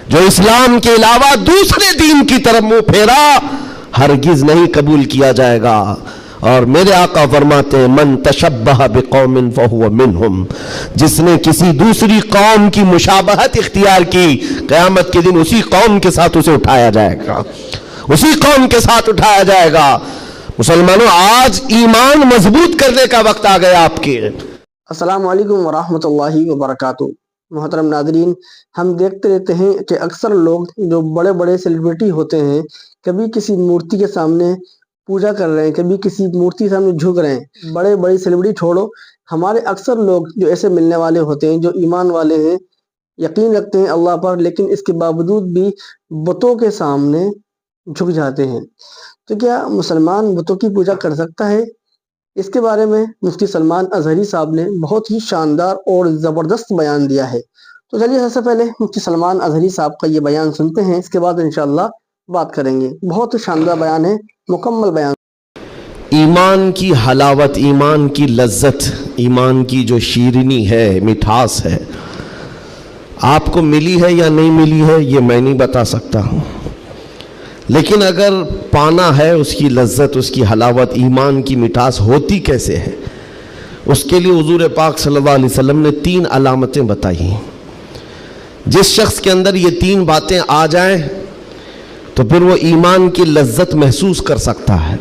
جو اسلام کے علاوہ دوسرے دین کی طرف منہ پھیرا ہرگز نہیں قبول کیا جائے گا۔ اور میرے آقا فرماتے ہیں من تشبہ بقوم فہو منہم، جس نے کسی دوسری قوم کی مشابہت اختیار کی قیامت کے دن اسی قوم کے ساتھ اسے اٹھایا جائے گا، اسی قوم کے ساتھ اٹھایا جائے گا۔ مسلمانوں، آج ایمان مضبوط کرنے کا وقت آ گیا آپ کے۔ السلام علیکم ورحمۃ اللہ وبرکاتہ۔ محترم ناظرین، ہم دیکھتے رہتے ہیں کہ اکثر لوگ جو بڑے بڑے سیلیبریٹی ہوتے ہیں کبھی کسی مورتی کے سامنے پوجا کر رہے ہیں، کبھی کسی مورتی کے سامنے جھک رہے ہیں۔ بڑے بڑے سیلیبریٹی چھوڑو، ہمارے اکثر لوگ جو ایسے ملنے والے ہوتے ہیں جو ایمان والے ہیں، یقین رکھتے ہیں اللہ پر، لیکن اس کے باوجود بھی بتوں کے سامنے جھک جاتے ہیں۔ تو کیا مسلمان بتوں کی پوجا کر سکتا ہے؟ اس کے بارے میں مفتی سلمان اظہری صاحب نے بہت ہی شاندار اور زبردست بیان دیا ہے۔ تو چلیے سب سے پہلے مفتی سلمان اظہری صاحب کا یہ بیان سنتے ہیں، اس کے بعد انشاءاللہ بات کریں گے۔ بہت شاندار بیان ہے، مکمل بیان۔ ایمان کی حلاوت، ایمان کی لذت، ایمان کی جو شیرینی ہے، مٹھاس ہے، آپ کو ملی ہے یا نہیں ملی ہے یہ میں نہیں بتا سکتا ہوں، لیکن اگر پانا ہے اس کی لذت، اس کی حلاوت، ایمان کی مٹھاس ہوتی کیسے ہے، اس کے لیے حضور پاک صلی اللہ علیہ وسلم نے 3 علامتیں بتائی ہیں۔ جس شخص کے اندر یہ 3 باتیں آ جائیں تو پھر وہ ایمان کی لذت محسوس کر سکتا ہے،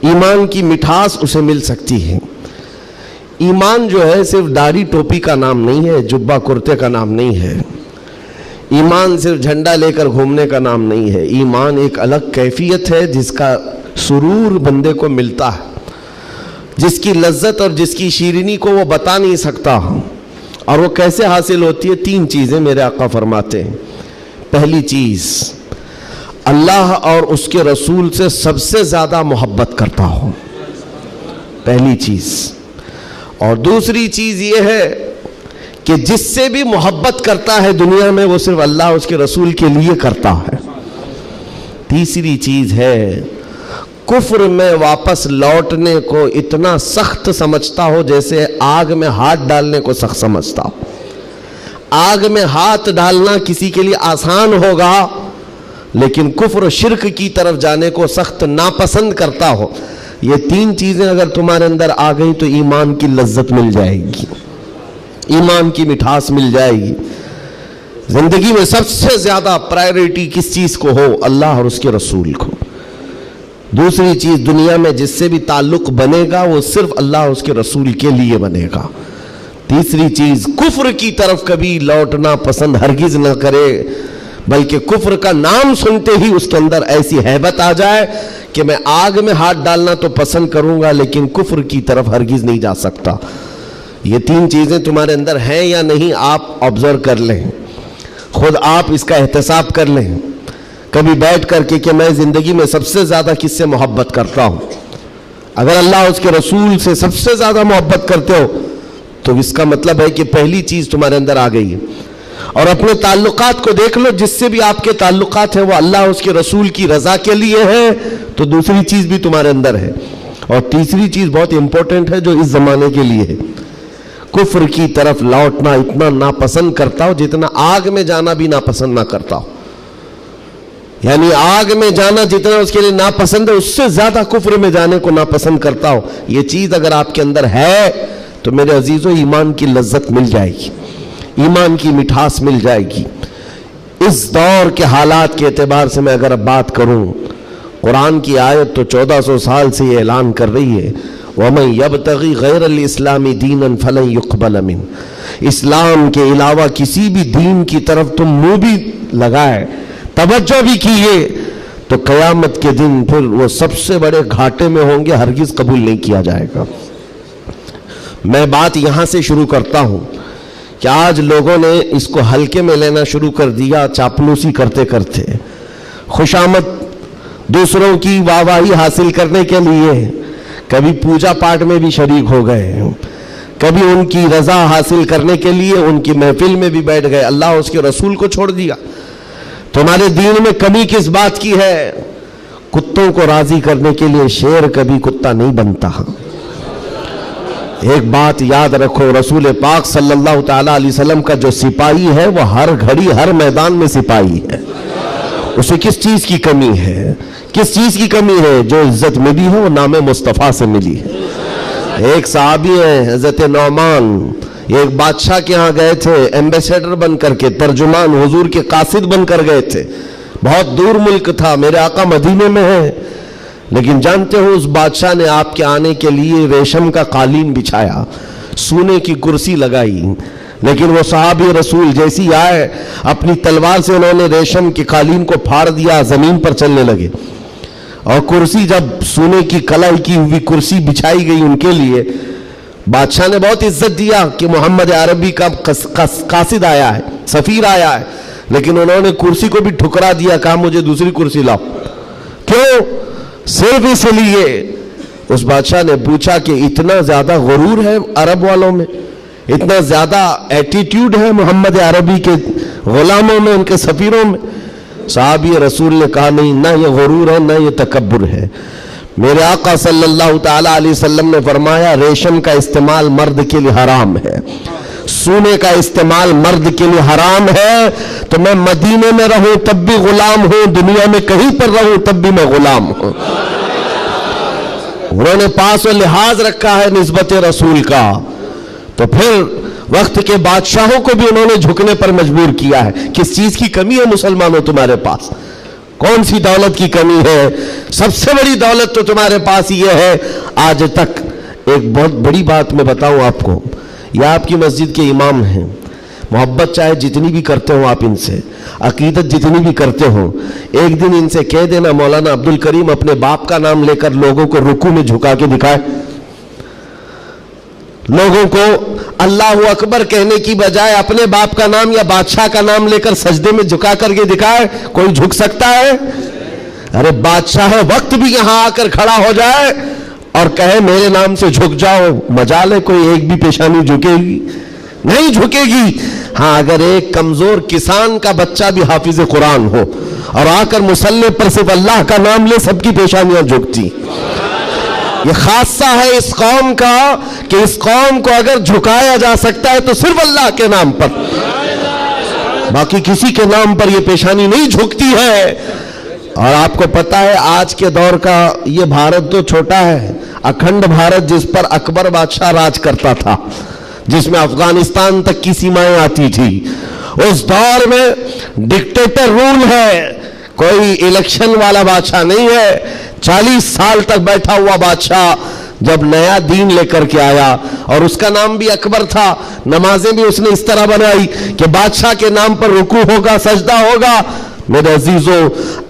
ایمان کی مٹھاس اسے مل سکتی ہے۔ ایمان جو ہے صرف داڑھی ٹوپی کا نام نہیں ہے، جبہ کرتے کا نام نہیں ہے، ایمان صرف جھنڈا لے کر گھومنے کا نام نہیں ہے۔ ایمان ایک الگ کیفیت ہے جس کا سرور بندے کو ملتا ہے، جس کی لذت اور جس کی شیرینی کو وہ بتا نہیں سکتا، اور وہ کیسے حاصل ہوتی ہے؟ 3 چیزیں میرے آقا فرماتے ہیں۔ پہلی چیز، اللہ اور اس کے رسول سے سب سے زیادہ محبت کرتا ہو، پہلی چیز۔ اور دوسری چیز یہ ہے کہ جس سے بھی محبت کرتا ہے دنیا میں وہ صرف اللہ اور اس کے رسول کے لیے کرتا ہے۔ تیسری چیز ہے کفر میں واپس لوٹنے کو اتنا سخت سمجھتا ہو جیسے آگ میں ہاتھ ڈالنے کو سخت سمجھتا ہو۔ آگ میں ہاتھ ڈالنا کسی کے لیے آسان ہوگا، لیکن کفر و شرک کی طرف جانے کو سخت ناپسند کرتا ہو۔ یہ 3 چیزیں اگر تمہارے اندر آ گئی تو ایمان کی لذت مل جائے گی، ایمان کی مٹھاس مل جائے گی۔ زندگی میں سب سے زیادہ پرائیورٹی کس چیز کو ہو؟ اللہ اور اس کے رسول کو۔ دوسری چیز، دنیا میں جس سے بھی تعلق بنے گا وہ صرف اللہ اور اس کے رسول کے لیے بنے گا۔ تیسری چیز، کفر کی طرف کبھی لوٹنا پسند ہرگز نہ کرے، بلکہ کفر کا نام سنتے ہی اس کے اندر ایسی ہیبت آ جائے کہ میں آگ میں ہاتھ ڈالنا تو پسند کروں گا لیکن کفر کی طرف ہرگز نہیں جا سکتا۔ یہ 3 چیزیں تمہارے اندر ہیں یا نہیں، آپ آبزرو کر لیں، خود آپ اس کا احتساب کر لیں کبھی بیٹھ کر کے کہ میں زندگی میں سب سے زیادہ کس سے محبت کرتا ہوں۔ اگر اللہ اس کے رسول سے سب سے زیادہ محبت کرتے ہو تو اس کا مطلب ہے کہ پہلی چیز تمہارے اندر آ گئی ہے۔ اور اپنے تعلقات کو دیکھ لو، جس سے بھی آپ کے تعلقات ہیں وہ اللہ اس کے رسول کی رضا کے لیے ہے تو دوسری چیز بھی تمہارے اندر ہے۔ اور تیسری چیز بہت امپورٹنٹ ہے جو اس زمانے کے لیے ہے، کفر کی طرف لوٹنا اتنا ناپسند کرتا ہو جتنا آگ میں جانا بھی ناپسند نہ کرتا ہو۔ یعنی آگ میں جانا جتنا اس کے لیے ناپسند ہے اس سے زیادہ کفر میں جانے کو ناپسند کرتا ہو۔ یہ چیز اگر آپ کے اندر ہے تو میرے عزیزو ایمان کی لذت مل جائے گی، ایمان کی مٹھاس مل جائے گی۔ اس دور کے حالات کے اعتبار سے میں اگر اب بات کروں، قرآن کی آیت تو 1400 سال سے یہ اعلان کر رہی ہے وَمَنْ يَبْتَغِي غَيْرَ الْإِسْلَامِ دِينًا فَلَنْ يُقْبَلَ مِنْهُ، اسلام کے علاوہ کسی بھی دین کی طرف تم منہ بھی لگائے، توجہ بھی کیے تو قیامت کے دن پھر وہ سب سے بڑے گھاٹے میں ہوں گے، ہرگز قبول نہیں کیا جائے گا۔ میں بات یہاں سے شروع کرتا ہوں کہ آج لوگوں نے اس کو ہلکے میں لینا شروع کر دیا، چاپلوسی کرتے کرتے، خوشامد دوسروں کی واہواہی حاصل کرنے کے لیے کبھی پوجا پاٹ میں بھی شریک ہو گئے، کبھی ان کی رضا حاصل کرنے کے لیے ان کی محفل میں بھی بیٹھ گئے، اللہ اس کے رسول کو چھوڑ دیا۔ تمہارے دین میں کمی کس بات کی ہے؟ کتوں کو راضی کرنے کے لیے شیر کبھی کتا نہیں بنتا، ایک بات یاد رکھو، رسول پاک صلی اللہ تعالیٰ علیہ وسلم کا جو سپاہی ہے وہ ہر گھڑی ہر میدان میں سپاہی ہے. اسے کس چیز کی کمی ہے؟ کس چیز کی کمی ہے؟ جو عزت ملی ہے وہ نام مصطفیٰ سے ملی ہے. ایک صحابی ہیں حضرت نعمان، ایک بادشاہ کے ہاں گئے تھے ایمبیسیڈر بن کر کے، ترجمان حضور کے قاصد بن کر گئے تھے. بہت دور ملک تھا، میرے آقا مدینے میں ہیں، لیکن جانتے ہو اس بادشاہ نے آپ کے آنے کے لیے ریشم کا قالین بچھایا، سونے کی کرسی لگائی. لیکن وہ صحابی رسول جیسی آئے، اپنی تلوار سے انہوں نے ریشم کے قالین کو پھاڑ دیا، زمین پر چلنے لگے. اور کرسی جب سونے کی کلائی کی ہوئی کرسی بچھائی گئی ان کے لیے، بادشاہ نے بہت عزت دیا کہ محمد عربی کا قاصد آیا ہے، سفیر آیا ہے، لیکن انہوں نے کرسی کو بھی ٹھکرا دیا، کہا مجھے دوسری کرسی لاؤ. کیوں؟ صرف اس لیے. اس بادشاہ نے پوچھا کہ اتنا زیادہ غرور ہے عرب والوں میں، اتنا زیادہ ایٹیٹیوڈ ہے محمد عربی کے غلاموں میں، ان کے سفیروں میں؟ صحابی رسول نے کہا نہیں، نہ یہ غرور ہے نہ یہ تکبر ہے. میرے آقا صلی اللہ تعالیٰ علیہ وسلم نے فرمایا ریشم کا استعمال مرد کے لیے حرام ہے، سونے کا استعمال مرد کے لیے حرام ہے. تو میں مدینے میں رہوں تب بھی غلام ہوں، دنیا میں کہیں پر رہوں تب بھی میں غلام ہوں. انہوں نے پاس و لحاظ رکھا ہے نسبت رسول کا. تو پھر وقت کے بادشاہوں کو بھی انہوں نے جھکنے پر مجبور کیا ہے. کس چیز کی کمی ہے مسلمانوں تمہارے پاس؟ کون سی دولت کی کمی ہے؟ سب سے بڑی دولت تو تمہارے پاس یہ ہے. آج تک ایک بہت بڑی بات میں بتاؤں آپ کو، یہ آپ کی مسجد کے امام ہیں، محبت چاہے جتنی بھی کرتے ہوں آپ ان سے، عقیدت جتنی بھی کرتے ہوں، ایک دن ان سے کہہ دینا مولانا عبد الکریم اپنے باپ کا نام لے کر لوگوں کو رکوع میں جھکا کے دکھائے. لوگوں کو اللہ اکبر کہنے کی بجائے اپنے باپ کا نام یا بادشاہ کا نام لے کر سجدے میں جھکا کر کے دکھائے. کوئی جھک سکتا ہے؟ ارے بادشاہ وقت بھی یہاں آ کر کھڑا ہو جائے اور کہے میرے نام سے جھک جاؤ، مجال ہے کوئی ایک بھی پیشانی جھکے گی؟ نہیں جھکے گی. ہاں اگر ایک کمزور کسان کا بچہ بھی حافظ قرآن ہو اور آ کر مصلی پر صرف اللہ کا نام لے، سب کی پیشانیاں جھکتی. یہ خاصہ ہے اس قوم کا کہ اس قوم کو اگر جھکایا جا سکتا ہے تو صرف اللہ کے نام پر، باقی کسی کے نام پر یہ پیشانی نہیں جھکتی ہے. اور آپ کو پتا ہے آج کے دور کا یہ بھارت تو چھوٹا ہے، اکھنڈ بھارت جس پر اکبر بادشاہ راج کرتا تھا، جس میں افغانستان تک کی سیمائیں آتی تھی، اس دور میں ڈکٹیٹر رول ہے، کوئی الیکشن والا بادشاہ نہیں ہے. 40 سال تک بیٹھا ہوا بادشاہ جب نیا دین لے کر کے آیا، اور اس کا نام بھی اکبر تھا، نمازیں بھی اس نے اس طرح بنائی کہ بادشاہ کے نام پر رکوع ہوگا، سجدہ ہوگا. میرے عزیزو،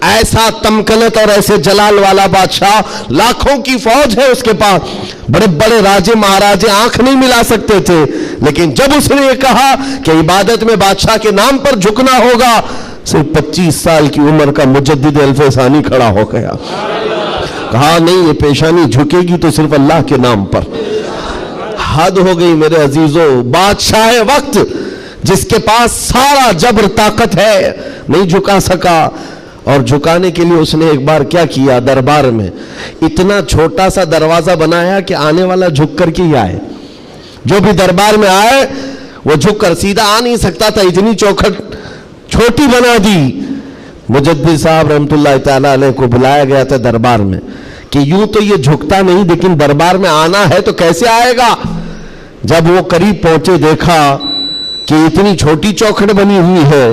ایسا تمکنت اور ایسے جلال والا بادشاہ، لاکھوں کی فوج ہے اس کے پاس، بڑے بڑے راجے مہاراجے آنکھ نہیں ملا سکتے تھے، لیکن جب اس نے یہ کہا کہ عبادت میں بادشاہ کے نام پر جھکنا ہوگا، صرف 25 سال کی عمر کا مجدد الف ثانی کھڑا ہو گیا، کہا نہیں یہ پیشانی جھکے گی تو صرف اللہ کے نام پر. حد ہو گئی میرے عزیزو. بادشاہ وقت جس کے پاس سارا جبر طاقت ہے نہیں جھکا سکا. اور جھکانے کے لیے اس نے ایک بار کیا کیا، دربار میں اتنا چھوٹا سا دروازہ بنایا کہ آنے والا جھک کر کے ہی آئے، جو بھی دربار میں آئے وہ جھک کر، سیدھا آ نہیں سکتا تھا، اتنی چوکھٹ چھوٹی بنا دی. مجدد صاحب رحمت اللہ تعالیٰ علیہ کو بلایا گیا تھا دربار میں کہ یوں تو یہ جھکتا نہیں، لیکن دربار میں آنا ہے تو کیسے آئے گا. جب وہ قریب پہنچے دیکھا کہ اتنی چھوٹی چوکھٹ بنی ہوئی ہے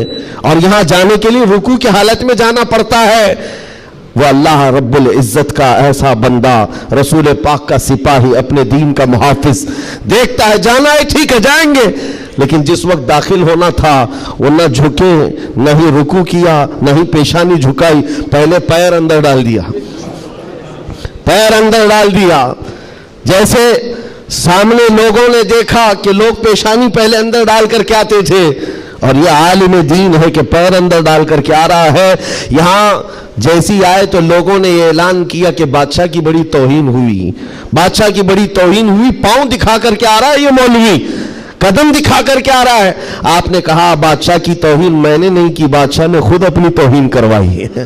اور یہاں جانے کے لیے رکوع کی حالت میں جانا پڑتا ہے. وہ اللہ رب العزت کا ایسا بندہ، رسول پاک کا سپاہی، اپنے دین کا محافظ، دیکھتا ہے جانا ہے ٹھیک ہے جائیں گے، لیکن جس وقت داخل ہونا تھا وہ نہ جھکے، نہ ہی رکوع کیا، نہ ہی پیشانی جھکائی، پہلے پیر اندر ڈال دیا، پیر اندر ڈال دیا. جیسے سامنے لوگوں نے دیکھا کہ لوگ پیشانی پہلے اندر ڈال کر کے آتے تھے، اور یہ عالم دین ہے کہ پیر اندر ڈال کر کے آ رہا ہے. یہاں جیسی آئے تو لوگوں نے یہ اعلان کیا کہ بادشاہ کی بڑی توہین ہوئی، بادشاہ کی بڑی توہین ہوئی، پاؤں دکھا کر کے آ رہا ہے یہ مولوی، قدم دکھا کر کے آ رہا ہے. آپ نے کہا بادشاہ کی توہین میں نے نہیں کی، بادشاہ نے خود اپنی توہین کروائی ہے.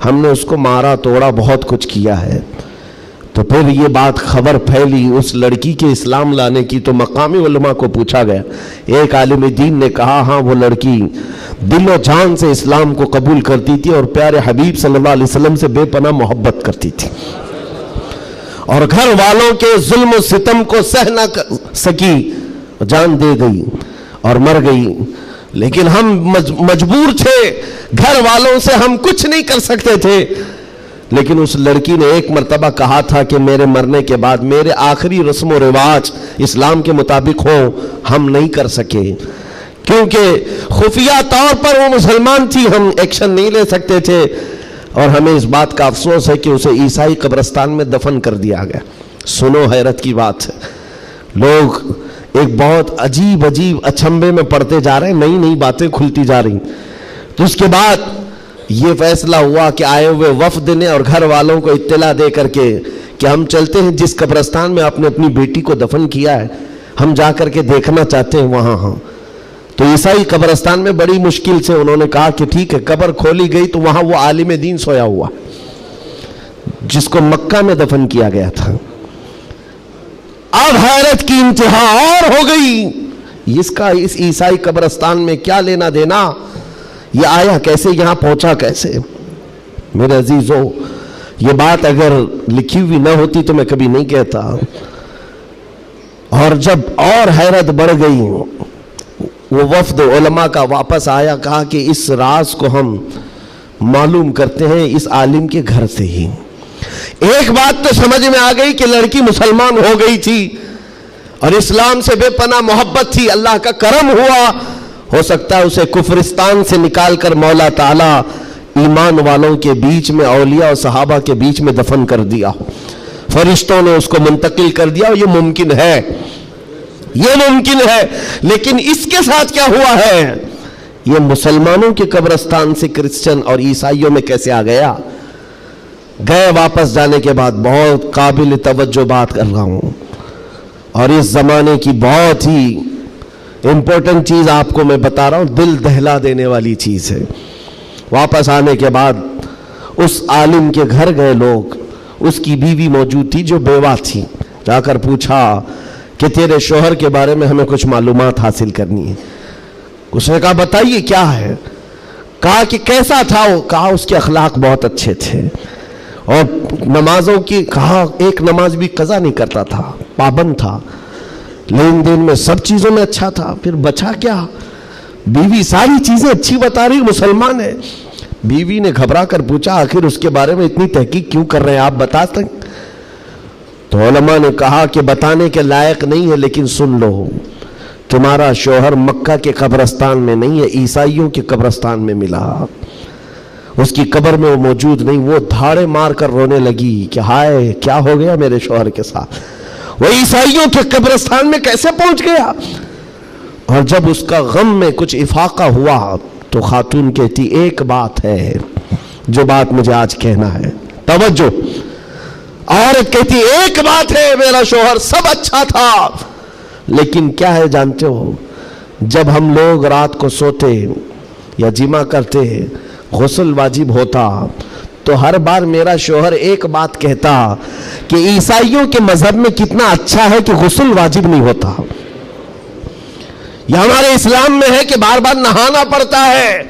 ہم نے اس کو مارا توڑا بہت کچھ کیا ہے. تو پھر یہ بات خبر پھیلی اس لڑکی کے اسلام لانے کی, تو مقامی علماء کو پوچھا گیا. ایک عالم دین نے کہا ہاں وہ لڑکی دل و جان سے اسلام کو قبول کرتی تھی اور پیارے حبیب صلی اللہ علیہ وسلم سے بے پناہ محبت کرتی تھی, اور گھر والوں کے ظلم و ستم کو سہ نہ سکی, جان دے گئی اور مر گئی. لیکن ہم مجبور تھے, گھر والوں سے ہم کچھ نہیں کر سکتے تھے. لیکن اس لڑکی نے ایک مرتبہ کہا تھا کہ میرے مرنے کے بعد میرے آخری رسم و رواج اسلام کے مطابق ہوں. ہم نہیں کر سکے کیونکہ خفیہ طور پر وہ مسلمان تھی, ہم ایکشن نہیں لے سکتے تھے. اور ہمیں اس بات کا افسوس ہے کہ اسے عیسائی قبرستان میں دفن کر دیا گیا. سنو حیرت کی بات ہے, لوگ ایک بہت عجیب اچھمبے میں پڑتے جا رہے ہیں, نئی نئی باتیں کھلتی جا رہی. تو اس کے بعد یہ فیصلہ ہوا کہ آئے ہوئے وفد نے اور گھر والوں کو اطلاع دے کر کے کہ ہم چلتے ہیں جس قبرستان میں آپ نے اپنی بیٹی کو دفن کیا ہے, ہم جا کر کے دیکھنا چاہتے ہیں وہاں. ہاں, تو عیسائی قبرستان میں بڑی مشکل سے انہوں نے کہا کہ ٹھیک ہے. قبر کھولی گئی تو وہاں وہ عالم دین سویا ہوا جس کو مکہ میں دفن کیا گیا تھا. اب حیرت کی انتہا اور ہو گئی, اس کا اس عیسائی قبرستان میں کیا لینا دینا, یہ آیا کیسے, یہاں پہنچا کیسے. میرے عزیزو, یہ بات اگر لکھی ہوئی نہ ہوتی تو میں کبھی نہیں کہتا. اور جب اور حیرت بڑھ گئی, وہ وفد علماء کا واپس آیا, کہا کہ اس راز کو ہم معلوم کرتے ہیں اس عالم کے گھر سے ہی. ایک بات تو سمجھ میں آ گئی کہ لڑکی مسلمان ہو گئی تھی اور اسلام سے بے پناہ محبت تھی, اللہ کا کرم ہوا. ہو سکتا ہے اسے کفرستان سے نکال کر مولا تعالیٰ ایمان والوں کے بیچ میں, اولیاء اور صحابہ کے بیچ میں دفن کر دیا ہو, فرشتوں نے اس کو منتقل کر دیا. یہ ممکن ہے, یہ ممکن ہے. لیکن اس کے ساتھ کیا ہوا ہے, یہ مسلمانوں کے قبرستان سے کرسچن اور عیسائیوں میں کیسے آ گیا. گئے واپس جانے کے بعد بہت قابل توجہ بات کر رہا ہوں, اور اس زمانے کی بہت ہی امپورٹنٹ چیز آپ کو میں بتا رہا ہوں, دل دہلا دینے والی چیز ہے. واپس آنے کے بعد اس عالم کے گھر گئے لوگ, اس کی بیوی موجود تھی جو بیوہ تھی. جا کر پوچھا کہ تیرے شوہر کے بارے میں ہمیں کچھ معلومات حاصل کرنی ہے. اس نے کہا بتائیے کیا ہے. کہا کہ کیسا تھا وہ. کہا اس کے اخلاق بہت اچھے تھے, اور نمازوں کی, کہا ایک نماز بھی قضا نہیں کرتا تھا, پابند تھا, لین دین میں سب چیزوں میں اچھا تھا. پھر بچا کیا, بیوی ساری چیزیں اچھی بتا رہی, مسلمان ہے. بیوی نے گھبرا کر پوچھا آخر اس کے بارے میں اتنی تحقیق کیوں کر رہے ہیں, آپ بتا سکیں. تو علماء نے کہا کہ بتانے کے لائق نہیں ہے, لیکن سن لو, تمہارا شوہر مکہ کے قبرستان میں نہیں ہے, عیسائیوں کے قبرستان میں ملا. اس کی قبر میں وہ موجود نہیں. وہ دھاڑے مار کر رونے لگی کہ ہائے کیا ہو گیا میرے شوہر کے ساتھ, وہ عیسائیوں کے قبرستان میں کیسے پہنچ گیا. اور جب اس کا غم میں کچھ افاقہ ہوا تو خاتون کہتی ایک بات ہے جو بات مجھے آج کہنا ہے, توجہ. عورت کہتی ایک بات ہے, میرا شوہر سب اچھا تھا, لیکن کیا ہے جانتے ہو, جب ہم لوگ رات کو سوتے یا جمع کرتے, غسل واجب ہوتا, تو ہر بار میرا شوہر ایک بات کہتا کہ عیسائیوں کے مذہب میں کتنا اچھا ہے کہ غسل واجب نہیں ہوتا. یہ ہمارے اسلام میں ہے کہ بار بار نہانا پڑتا ہے,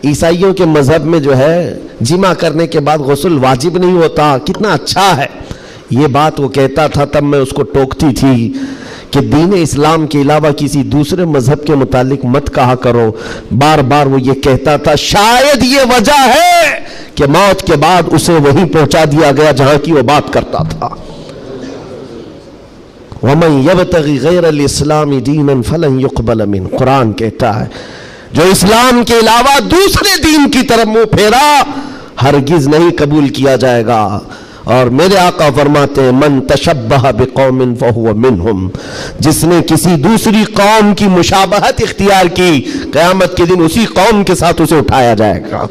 عیسائیوں کے مذہب میں جو ہے جمع کرنے کے بعد غسل واجب نہیں ہوتا, کتنا اچھا ہے. یہ بات وہ کہتا تھا, تب میں اس کو ٹوکتی تھی کہ دین اسلام کے علاوہ کسی دوسرے مذہب کے متعلق مت کہا کرو. بار بار وہ یہ کہتا تھا, شاید یہ وجہ ہے کہ موت کے بعد اسے وہیں پہنچا دیا گیا جہاں کی وہ بات کرتا تھا. وَمَن يَبْتَغِ غَيْرَ الْإِسْلَامِ دِينًا فَلَن يُقْبَلَ مِنْهُ, قرآن کہتا ہے جو اسلام کے علاوہ دوسرے دین کی طرف منہ پھیرا ہرگز نہیں قبول کیا جائے گا. اور میرے آقا فرماتے ہیں من تشبہ بقوم فہو منہم, جس نے کسی دوسری قوم کی مشابہت اختیار کی, قیامت کے دن اسی قوم کے ساتھ اسے اٹھایا جائے گا,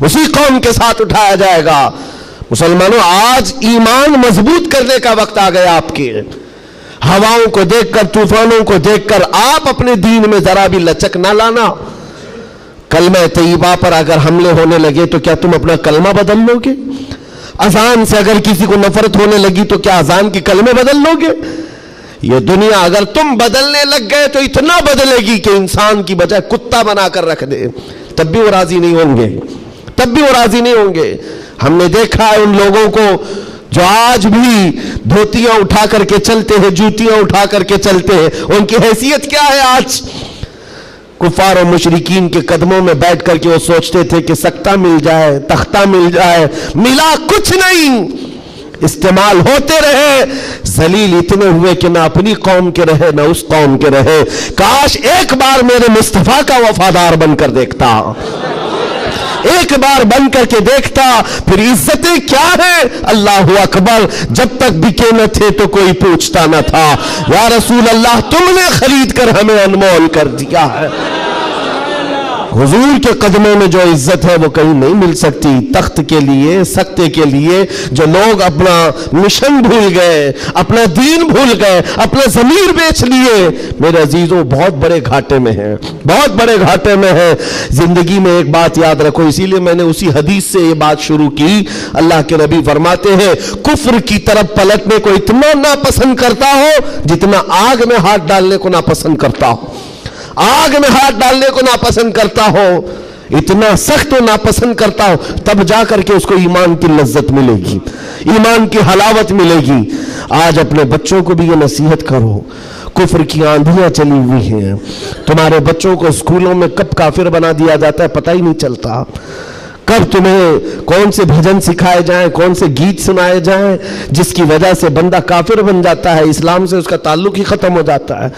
اسی قوم کے ساتھ اٹھایا جائے گا. مسلمانوں, آج ایمان مضبوط کرنے کا وقت آ گیا آپ کے. ہواؤں کو دیکھ کر, طوفانوں کو دیکھ کر آپ اپنے دین میں ذرا بھی لچک نہ لانا. کلمہ طیبہ پر اگر حملے ہونے لگے تو کیا تم اپنا کلمہ بدل لو گے؟ اذان سے اگر کسی کو نفرت ہونے لگی تو کیا اذان کے کلمے بدل لو گے؟ یہ دنیا اگر تم بدلنے لگ گئے تو اتنا بدلے گی کہ انسان کی بجائے کتا بنا کر رکھ دے، تب بھی وہ راضی نہیں ہوں گے، تب بھی وہ راضی نہیں ہوں گے۔ ہم نے دیکھا ہے ان لوگوں کو جو آج بھی دھوتیاں اٹھا کر کے چلتے ہیں، جوتیاں اٹھا کر کے چلتے ہیں، ان کی حیثیت کیا ہے؟ آج کفار و مشرکین کے قدموں میں بیٹھ کر کے وہ سوچتے تھے کہ سکتہ مل جائے، تختہ مل جائے، ملا کچھ نہیں، استعمال ہوتے رہے، ذلیل اتنے ہوئے کہ نہ اپنی قوم کے رہے نہ اس قوم کے رہے۔ کاش ایک بار میرے مصطفیٰ کا وفادار بن کر دیکھتا، ایک بار بن کر کے دیکھتا، پھر عزتیں کیا ہیں؟ اللہ اکبر، جب تک بکے نہ تھے تو کوئی پوچھتا نہ تھا، یا رسول اللہ تم نے خرید کر ہمیں انمول کر دیا ہے۔ حضور کے قدموں میں جو عزت ہے وہ کہیں نہیں مل سکتی۔ تخت کے لیے، سکتے کے لیے جو لوگ اپنا مشن بھول گئے، اپنا دین بھول گئے، اپنا ضمیر بیچ لیے، میرے عزیزوں بہت بڑے گھاٹے میں ہیں، بہت بڑے گھاٹے میں ہیں۔ زندگی میں ایک بات یاد رکھو، اسی لیے میں نے اسی حدیث سے یہ بات شروع کی۔ اللہ کے نبی فرماتے ہیں کفر کی طرف پلٹنے کو اتنا ناپسند کرتا ہو جتنا آگ میں ہاتھ ڈالنے کو ناپسند کرتا ہو، آگ میں ہاتھ ڈالنے کو ناپسند کرتا ہو، اتنا سخت و ناپسند کرتا ہو، تب جا کر کے اس کو ایمان کی لذت ملے گی، ایمان کی حلاوت ملے گی۔ آج اپنے بچوں کو بھی یہ نصیحت کرو، کفر کی آندھیاں چلی ہوئی ہیں، تمہارے بچوں کو اسکولوں میں کب کافر بنا دیا جاتا ہے پتہ ہی نہیں چلتا، کب تمہیں کون سے بھجن سکھائے جائیں، کون سے گیت سنائے جائیں جس کی وجہ سے بندہ کافر بن جاتا ہے، اسلام سے اس کا تعلق ہی ختم ہو جاتا ہے۔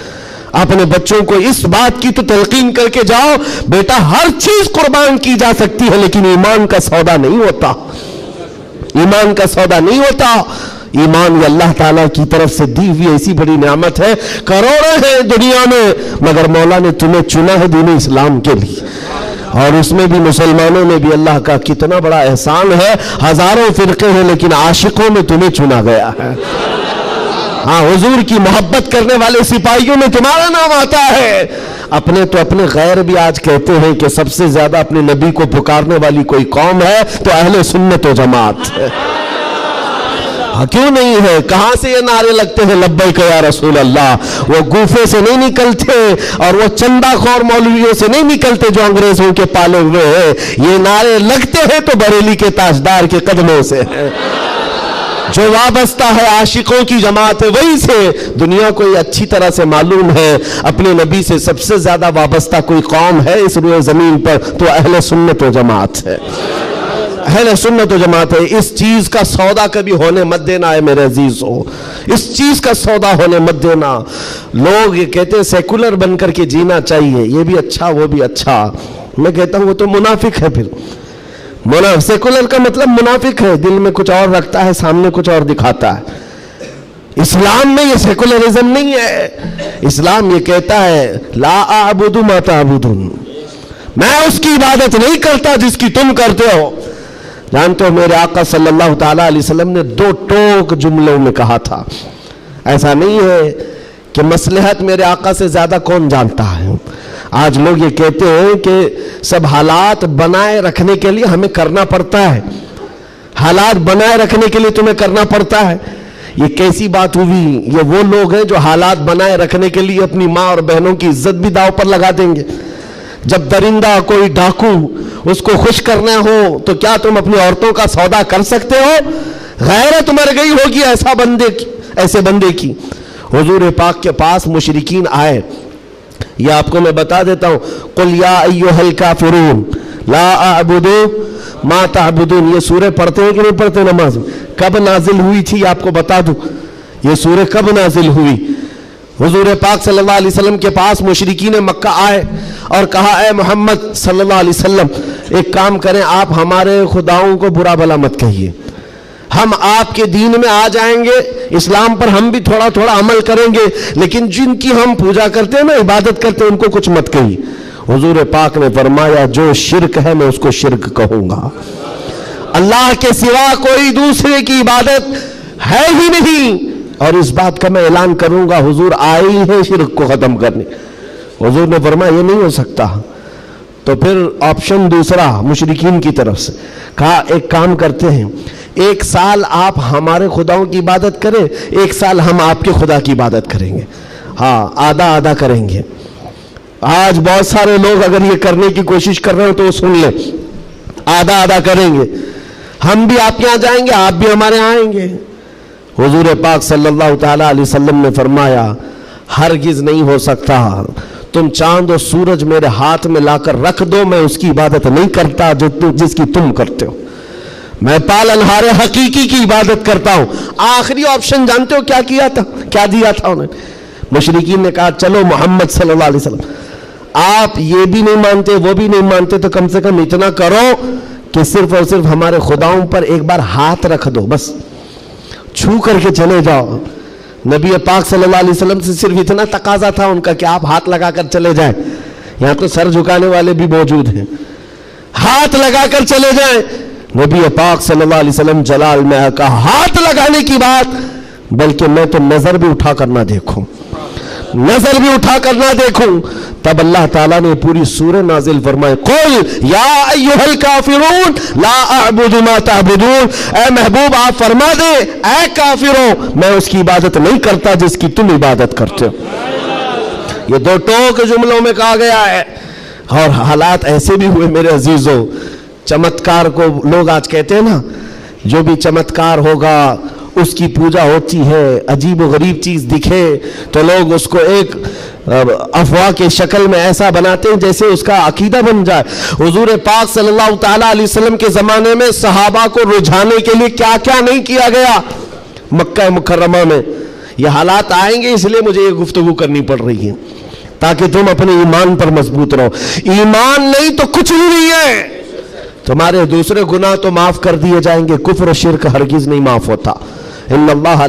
اپنے بچوں کو اس بات کی تو تلقین کر کے جاؤ، بیٹا ہر چیز قربان کی جا سکتی ہے لیکن ایمان کا سودا نہیں ہوتا، ایمان کا سودا نہیں ہوتا۔ ایمان یہ اللہ تعالیٰ کی طرف سے دی ہوئی ایسی بڑی نعمت ہے، کروڑوں ہیں دنیا میں مگر مولا نے تمہیں چنا ہے دین اسلام کے لیے، اور اس میں بھی مسلمانوں میں بھی اللہ کا کتنا بڑا احسان ہے، ہزاروں فرقے ہیں لیکن عاشقوں میں تمہیں چنا گیا ہے۔ ہاں، حضور کی محبت کرنے والے سپاہیوں میں تمہارا نام آتا ہے۔ اپنے تو اپنے غیر بھی آج کہتے ہیں کہ سب سے زیادہ اپنے نبی کو پکارنے والی کوئی قوم ہے تو اہل سنت و جماعت ہے۔ ہاں کیوں نہیں ہے؟ کہاں سے یہ نعرے لگتے ہیں لبیک یا رسول اللہ؟ وہ گوفے سے نہیں نکلتے اور وہ چندہ خور مولویوں سے نہیں نکلتے جو انگریزوں کے پالے ہوئے ہیں، یہ نعرے لگتے ہیں تو بریلی کے تاجدار کے قدموں سے ہیں۔ جو وابستہ ہے عاشقوں کی جماعت ہے وہی سے۔ دنیا کو یہ اچھی طرح سے معلوم ہے اپنے نبی سے سب سے زیادہ وابستہ کوئی قوم ہے اس روئے زمین پر تو اہل سنت و جماعت ہے، اہل سنت و جماعت ہے۔ اس چیز کا سودا کبھی ہونے مت دینا ہے میرے عزیزو، اس چیز کا سودا ہونے مت دینا۔ لوگ یہ کہتے ہیں سیکولر بن کر کے جینا چاہیے، یہ بھی اچھا وہ بھی اچھا، میں کہتا ہوں وہ تو منافق ہے۔ پھر سیکولر کا مطلب منافق ہے، دل میں کچھ اور رکھتا ہے سامنے کچھ اور دکھاتا ہے۔ اسلام میں یہ سیکولرزم نہیں ہے، اسلام یہ کہتا ہے لا اعبد ما تعبدون، میں اس کی عبادت نہیں کرتا جس کی تم کرتے ہو۔ جانتے ہو میرے آقا صلی اللہ تعالیٰ علیہ وسلم نے 2 ٹوک جملوں میں کہا تھا، ایسا نہیں ہے کہ مصلحت میرے آقا سے زیادہ کون جانتا ہے۔ آج لوگ یہ کہتے ہیں کہ سب حالات بنائے رکھنے کے لیے ہمیں کرنا پڑتا ہے، حالات بنائے رکھنے کے لیے تمہیں کرنا پڑتا ہے۔ یہ کیسی بات ہوئی؟ یہ وہ لوگ ہیں جو حالات بنائے رکھنے کے لیے اپنی ماں اور بہنوں کی عزت بھی داؤ پر لگا دیں گے۔ جب درندہ کوئی ڈاکو اس کو خوش کرنا ہو تو کیا تم اپنی عورتوں کا سودا کر سکتے ہو؟ غیرت مر گئی ہوگی ایسے بندے کی۔ حضور پاک کے پاس مشرکین آئے، یہ آپ کو میں بتا دیتا ہوں، قل یا ایھا الکافرون لا اعبد ما تعبدون، یہ سورہ پڑھتے ہیں کہ نہیں پڑھتے نماز میں؟ کب نازل ہوئی تھی آپ کو بتا دوں، یہ سورہ کب نازل ہوئی؟ حضور پاک صلی اللہ علیہ وسلم کے پاس مشرکین مکہ آئے اور کہا اے محمد صلی اللہ علیہ وسلم ایک کام کریں، آپ ہمارے خداؤں کو برا بھلا مت کہیے، ہم آپ کے دین میں آ جائیں گے، اسلام پر ہم بھی تھوڑا تھوڑا عمل کریں گے، لیکن جن کی ہم پوجا کرتے ہیں نا، عبادت کرتے ہیں، ان کو کچھ مت کہیے۔ حضور پاک نے فرمایا جو شرک ہے میں اس کو شرک کہوں گا، اللہ کے سوا کوئی دوسرے کی عبادت ہے ہی نہیں، اور اس بات کا میں اعلان کروں گا حضور آئے ہی ہیں شرک کو ختم کرنے۔ حضور نے فرمایا یہ نہیں ہو سکتا، تو پھر آپشن دوسرا مشرکین کی طرف سے کہا ایک کام کرتے ہیں, 1 سال آپ ہمارے خداؤں کی عبادت کریں, 1 سال ہم آپ کے خدا کی عبادت کریں گے, ہاں آدھا آدھا کریں گے. آج بہت سارے لوگ اگر یہ کرنے کی کوشش کر رہے ہو تو سن لیں, آدھا آدھا کریں گے, ہم بھی آپ کے یہاں جائیں گے, آپ بھی ہمارے یہاں آئیں گے. حضور پاک صلی اللہ تعالی علیہ وسلم نے فرمایا ہرگز نہیں ہو سکتا, تم چاند اور سورج میرے ہاتھ میں لا کر رکھ دو, میں اس کی عبادت نہیں کرتا جس کی تم کرتے ہو, میں پالنہار حقیقی کی عبادت کرتا ہوں. آخری آپشن جانتے ہو کیا کیا تھا, کیا دیا تھا انہوں نے؟ مشرکین نے کہا چلو محمد صلی اللہ علیہ وسلم آپ یہ بھی نہیں مانتے وہ بھی نہیں مانتے تو کم سے کم اتنا کرو کہ صرف اور صرف ہمارے خداؤں پر ایک بار ہاتھ رکھ دو, بس چھو کر کے چلے جاؤ. نبی پاک صلی اللہ علیہ وسلم سے صرف اتنا تقاضا تھا ان کا کہ آپ ہاتھ لگا کر چلے جائیں. یہاں تو سر جھکانے والے بھی موجود ہیں, ہاتھ لگا کر چلے جائیں. نبی پاک صلی اللہ علیہ وسلم جلال میں کہا ہاتھ لگانے کی بات, بلکہ میں تو نظر بھی اٹھا کر نہ دیکھوں, نظر بھی اٹھا کر نہ دیکھوں. تب اللہ تعالیٰ نے پوری سورہ نازل فرمائی, قل یا ایھا الکافرون لا اعبد ما تعبدون, اے محبوب آپ فرما دیں اے کافروں میں اس کی عبادت نہیں کرتا جس کی تم عبادت کرتے ہو. یہ 2 ٹوک جملوں میں کہا گیا ہے. اور حالات ایسے بھی ہوئے میرے عزیزوں, چمتکار کو لوگ آج کہتے ہیں نا, جو بھی چمتکار ہوگا اس کی پوجا ہوتی ہے, عجیب و غریب چیز دکھے تو لوگ اس کو ایک افواہ کے شکل میں ایسا بناتے ہیں جیسے اس کا عقیدہ بن جائے. حضور پاک صلی اللہ تعالی علیہ وسلم کے زمانے میں صحابہ کو رجھانے کے لیے کیا کیا نہیں کیا گیا مکہ مکرمہ میں. یہ حالات آئیں گے, اس لیے مجھے یہ گفتگو کرنی پڑ رہی ہے تاکہ تم اپنے ایمان پر مضبوط رہو. ایمان نہیں تو کچھ بھی نہیں ہے. تمہارے دوسرے گناہ تو معاف کر دیے جائیں گے, کفر و شرک ہرگز نہیں معاف ہوتا. ان اللہ